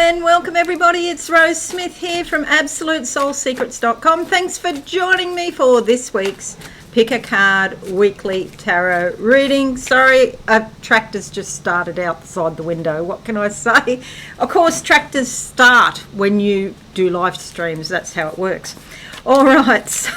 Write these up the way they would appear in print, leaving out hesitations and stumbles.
and welcome everybody. It's Rose Smith here from AbsoluteSoulSecrets.com. Thanks for joining me for this week's Pick a Card Weekly Tarot reading. Sorry, tractors just started outside the window. What can I say? Of course, tractors start when you do live streams. That's how it works. All right, so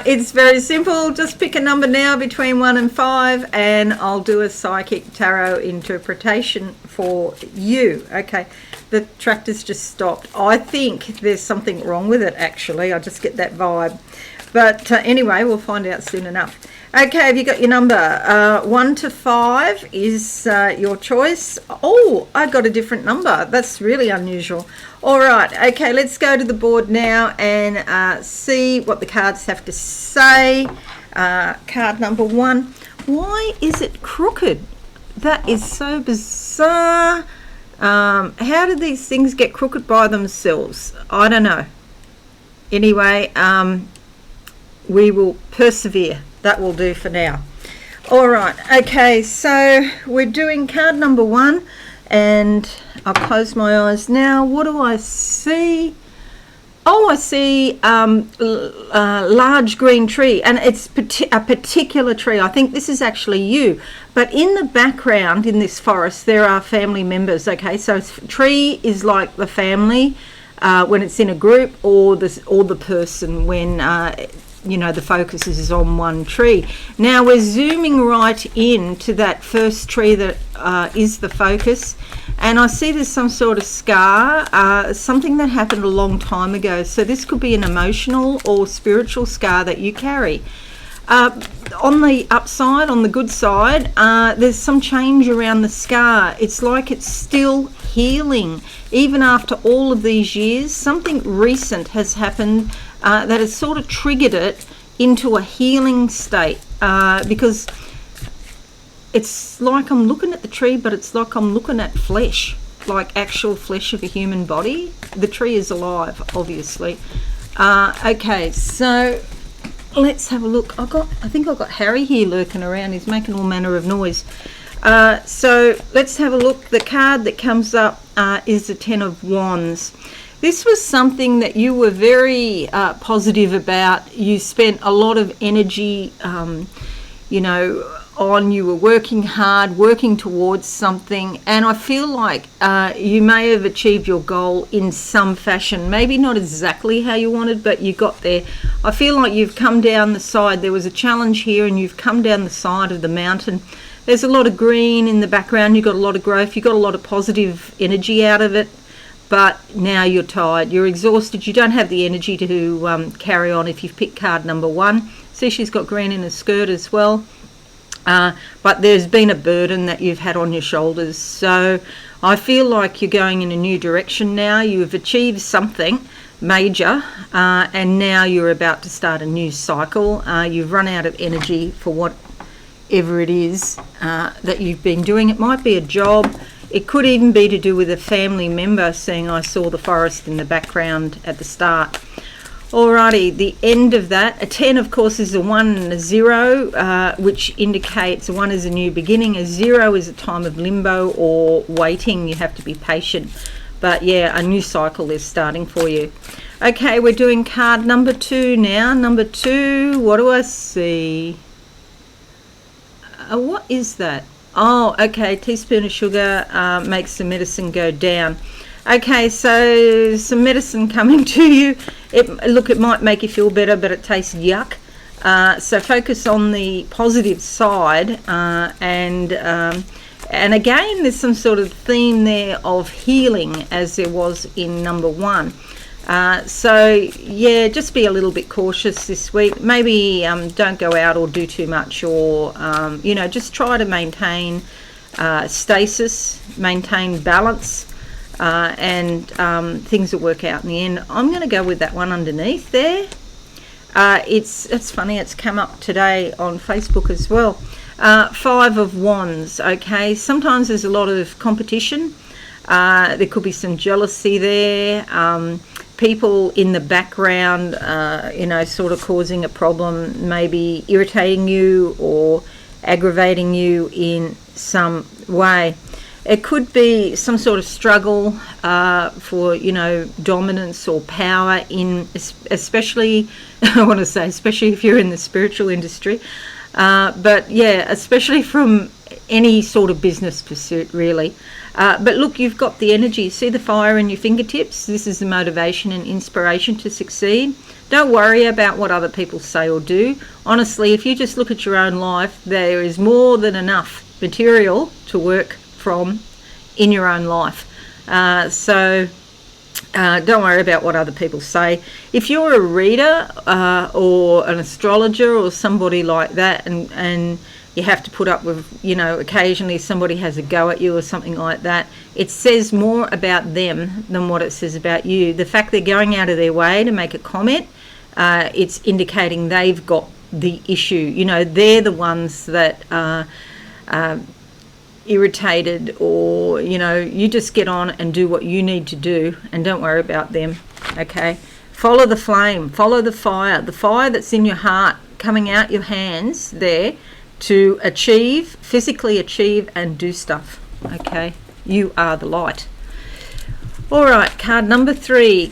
it's very simple. Just pick a number now between 1 and 5 and I'll do a psychic tarot interpretation for you. Okay, the tractor's just stopped. I think there's something wrong with it, actually. I just get that vibe. But anyway, we'll find out soon enough. Okay, have you got your number? 1 to 5 is your choice. Oh, I got a different number. That's really unusual. All right, okay, let's go to the board now and see what the cards have to say. Card number 1. Why is it crooked? That is so bizarre. How did these things get crooked by themselves? I don't know. Anyway, we will persevere. That will do for now. All right, okay, so we're doing card number 1 and I'll close my eyes now. What do I see? Oh, I see a large green tree, and it's a particular tree. I think this is actually you. But in the background in this forest, there are family members, okay? So tree is like the family when it's in a group, or the person when you know, the focus is on one tree. Now we're zooming right in to that first tree that is the focus, and I see there's some sort of scar, something that happened a long time ago. So this could be an emotional or spiritual scar that you carry. On the upside, on the good side, there's some change around the scar. It's like it's still healing. Even after all of these years, something recent has happened that has sort of triggered it into a healing state, because it's like I'm looking at the tree, but it's like I'm looking at flesh, like actual flesh of a human body. The tree is alive, obviously. Okay, so let's have a look. I think I've got Harry here lurking around. He's making all manner of noise. So let's have a look. The card that comes up is the 10 of Wands. This was something that you were very positive about. You spent a lot of energy, you were working hard, working towards something, and I feel like you may have achieved your goal in some fashion. Maybe not exactly how you wanted, but you got there. I feel like you've come down the side. There was a challenge here, and you've come down the side of the mountain. There's a lot of green in the background. You've got a lot of growth. You've got a lot of positive energy out of it. But now you're tired, you're exhausted, you don't have the energy to carry on if you've picked card number 1. See, she's got green in her skirt as well. But there's been a burden that you've had on your shoulders. So I feel like you're going in a new direction now. You've achieved something major, and now you're about to start a new cycle. You've run out of energy for whatever it is that you've been doing. It might be a job. It could even be to do with a family member, seeing I saw the forest in the background at the start. Alrighty, the end of that. A 10, of course, is a 1 and a 0, which indicates 1 is a new beginning. A 0 is a time of limbo or waiting. You have to be patient. But yeah, a new cycle is starting for you. Okay, we're doing card number 2 now. Number 2, what do I see? What is that? Oh, okay, teaspoon of sugar makes the medicine go down. Okay, so some medicine coming to you. It might make you feel better, but it tastes yuck. So focus on the positive side, and again, there's some sort of theme there of healing, as there was in number 1. So yeah, just be a little bit cautious this week. Maybe don't go out or do too much, or just try to maintain stasis, maintain balance, and things will work out in the end. I'm going to go with that one underneath there. It's funny, it's come up today on Facebook as well. 5 of Wands. Okay, sometimes there's a lot of competition. There could be some jealousy there. People in the background, sort of causing a problem, maybe irritating you or aggravating you in some way. It could be some sort of struggle for, dominance or power in, especially, I want to say, especially if you're in the spiritual industry. But yeah, especially from any sort of business pursuit, really. But look, you've got the energy. See the fire in your fingertips? This is the motivation and inspiration to succeed. Don't worry about what other people say or do. Honestly, if you just look at your own life, there is more than enough material to work from in your own life. So don't worry about what other people say. If you're a reader or an astrologer or somebody like that, and you have to put up with, occasionally somebody has a go at you or something like that, it says more about them than what it says about you. The fact they're going out of their way to make a comment, it's indicating they've got the issue. They're the ones that are irritated, or, you just get on and do what you need to do and don't worry about them, okay? Follow the flame, follow the fire that's in your heart coming out your hands there, to physically achieve and do stuff, okay? You are the light. All right, card number three,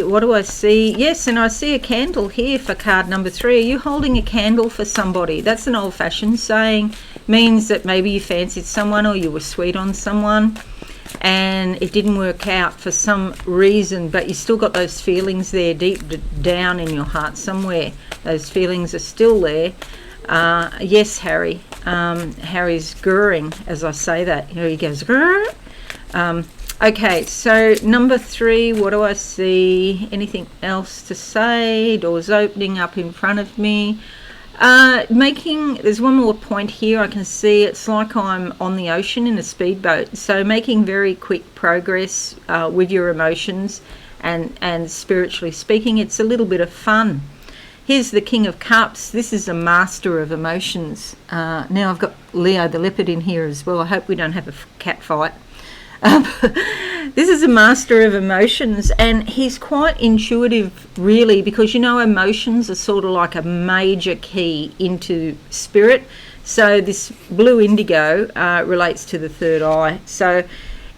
what do I see? Yes, and I see a candle here for card number 3. Are you holding a candle for somebody? That's an old-fashioned saying. Means that maybe you fancied someone or you were sweet on someone and it didn't work out for some reason, but you still got those feelings there deep down in your heart somewhere. Those feelings are still there. Yes, Harry. Harry's grrring as I say that. He goes grrr. Okay, so number 3, what do I see? Anything else to say? Doors opening up in front of me. There's one more point here I can see. It's like I'm on the ocean in a speedboat. So making very quick progress with your emotions and spiritually speaking, it's a little bit of fun. Here's the King of Cups. This is a master of emotions. Now I've got Leo the leopard in here as well. I hope we don't have a cat fight. This is a master of emotions, and he's quite intuitive, really, because emotions are sort of like a major key into spirit. So this blue indigo relates to the third eye. So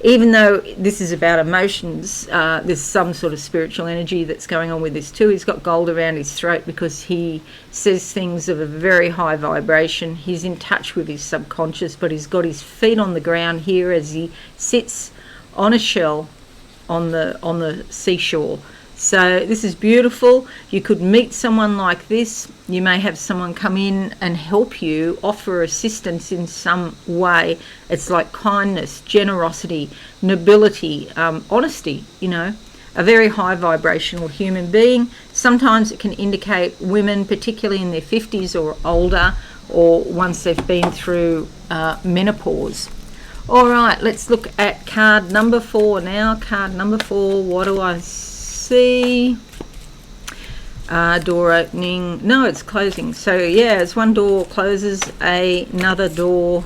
even though this is about emotions, there's some sort of spiritual energy that's going on with this too. He's got gold around his throat because he says things of a very high vibration. He's in touch with his subconscious, but he's got his feet on the ground here as he sits on a shell on the seashore. So this is beautiful. You could meet someone like this. You may have someone come in and help you, offer assistance in some way. It's like kindness, generosity, nobility, honesty, a very high vibrational human being. Sometimes it can indicate women, particularly in their 50s or older, or once they've been through menopause. All right, let's look at card number 4 now. Card number 4, what do I see? Door opening. No, it's closing. So yeah, as one door closes, another door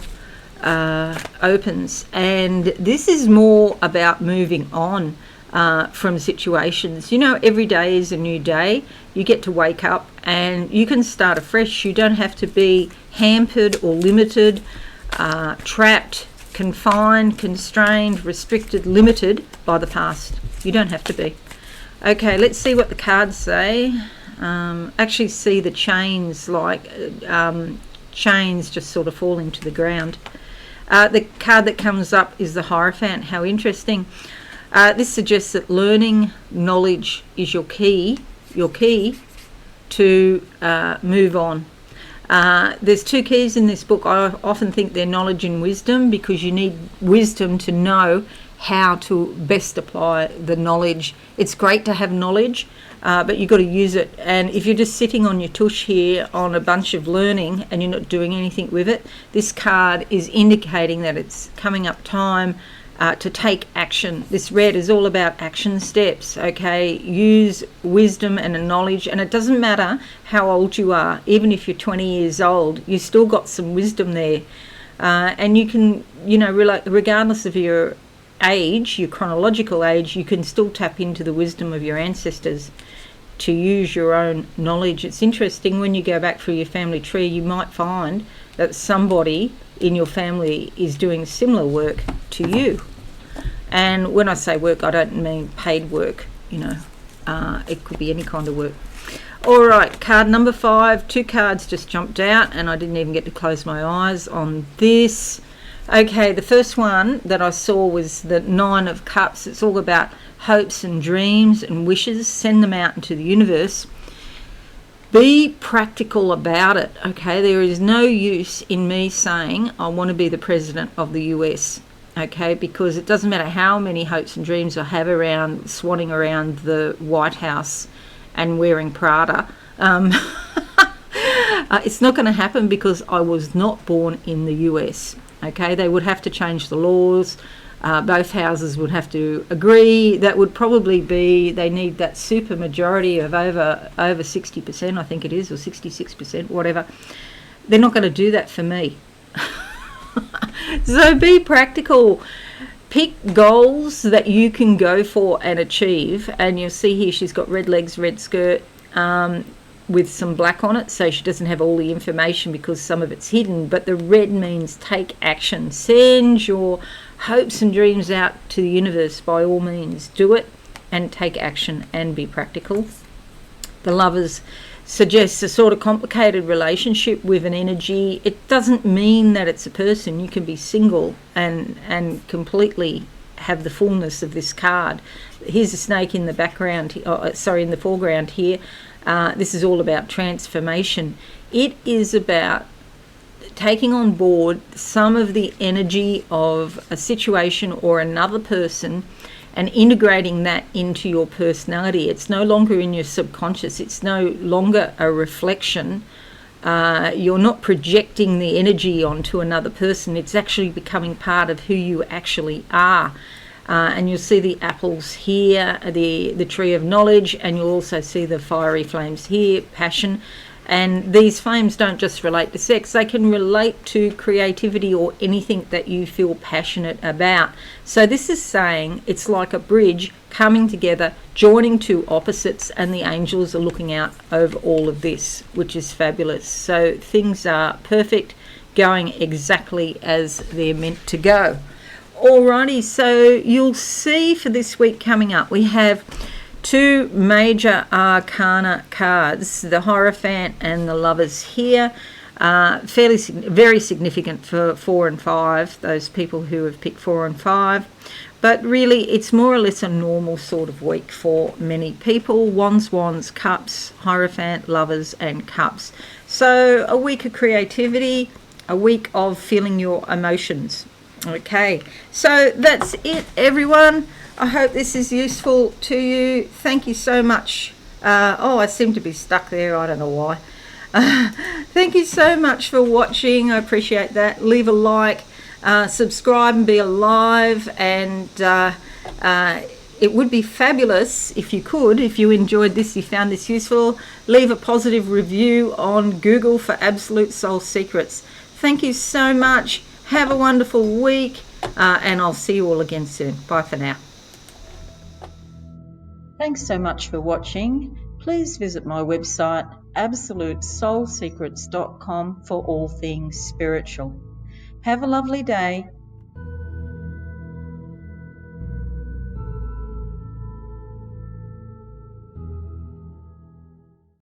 opens, and this is more about moving on from situations. Every day is a new day. You get to wake up and you can start afresh. You don't have to be hampered or limited, trapped, confined, constrained, restricted, limited by the past. You don't have to be. Okay, let's see what the cards say. Actually see the chains, like chains just sort of falling to the ground. The card that comes up is the Hierophant. How interesting. This suggests that learning knowledge is your key to move on. There's 2 keys in this book. I often think they're knowledge and wisdom, because you need wisdom to know how to best apply the knowledge. It's great to have knowledge, but you've got to use it. And if you're just sitting on your tush here on a bunch of learning and you're not doing anything with it, this card is indicating that it's coming up time to take action. This red is all about action steps, okay? Use wisdom and a knowledge, and it doesn't matter how old you are. Even if you're 20 years old, you still got some wisdom there. And you can, regardless of your age, your chronological age, you can still tap into the wisdom of your ancestors to use your own knowledge. It's interesting, when you go back through your family tree, you might find that somebody in your family is doing similar work to you. And when I say work, I don't mean paid work, it could be any kind of work. All right, card number 5. 2 cards just jumped out and I didn't even get to close my eyes on this. Okay, the first one that I saw was the 9 of Cups. It's all about hopes and dreams and wishes. Send them out into the universe. Be practical about it, okay? There is no use in me saying I want to be the president of the US, okay? Because it doesn't matter how many hopes and dreams I have around swanning around the White House and wearing Prada. It's not going to happen because I was not born in the US, okay? They would have to change the laws. Both houses would have to agree. That would probably be, they need that super majority of over 60%, I think it is, or 66%, whatever. They're not going to do that for me. So be practical. Pick goals that you can go for and achieve. And you'll see here she's got red legs, red skirt, with some black on it, so she doesn't have all the information because some of it's hidden. But the red means take action. Send your hopes and dreams out to the universe. By all means, do it and take action and be practical. The Lovers suggests a sort of complicated relationship with an energy. It doesn't mean that it's a person. You can be single and completely have the fullness of this card. Here's a snake in the background, in the foreground here. This is all about transformation. It is about taking on board some of the energy of a situation or another person and integrating that into your personality. It's no longer in your subconscious. It's no longer a reflection. You're not projecting the energy onto another person. It's actually becoming part of who you actually are. And you'll see the apples here, the tree of knowledge, and you'll also see the fiery flames here, passion. And these flames don't just relate to sex, they can relate to creativity or anything that you feel passionate about. So this is saying it's like a bridge coming together, joining two opposites, and the angels are looking out over all of this, which is fabulous. So things are perfect, going exactly as they're meant to go. Alrighty, so you'll see for this week coming up, we have 2 major arcana cards, the Hierophant and the Lovers here. Very significant for 4 and 5, those people who have picked 4 and 5. But really, it's more or less a normal sort of week for many people. Wands, Cups, Hierophant, Lovers, and Cups. So a week of creativity, a week of feeling your emotions. Okay, so that's it, everyone. I hope this is useful to you. Thank you so much. I seem to be stuck there. I don't know why. Thank you so much for watching. I appreciate that. Leave a like, subscribe and be alive. And it would be fabulous if you could, if you enjoyed this, you found this useful, leave a positive review on Google for Absolute Soul Secrets. Thank you so much. Have a wonderful week. And I'll see you all again soon. Bye for now. Thanks so much for watching. Please visit my website absolutesoulsecrets.com for all things spiritual. Have a lovely day.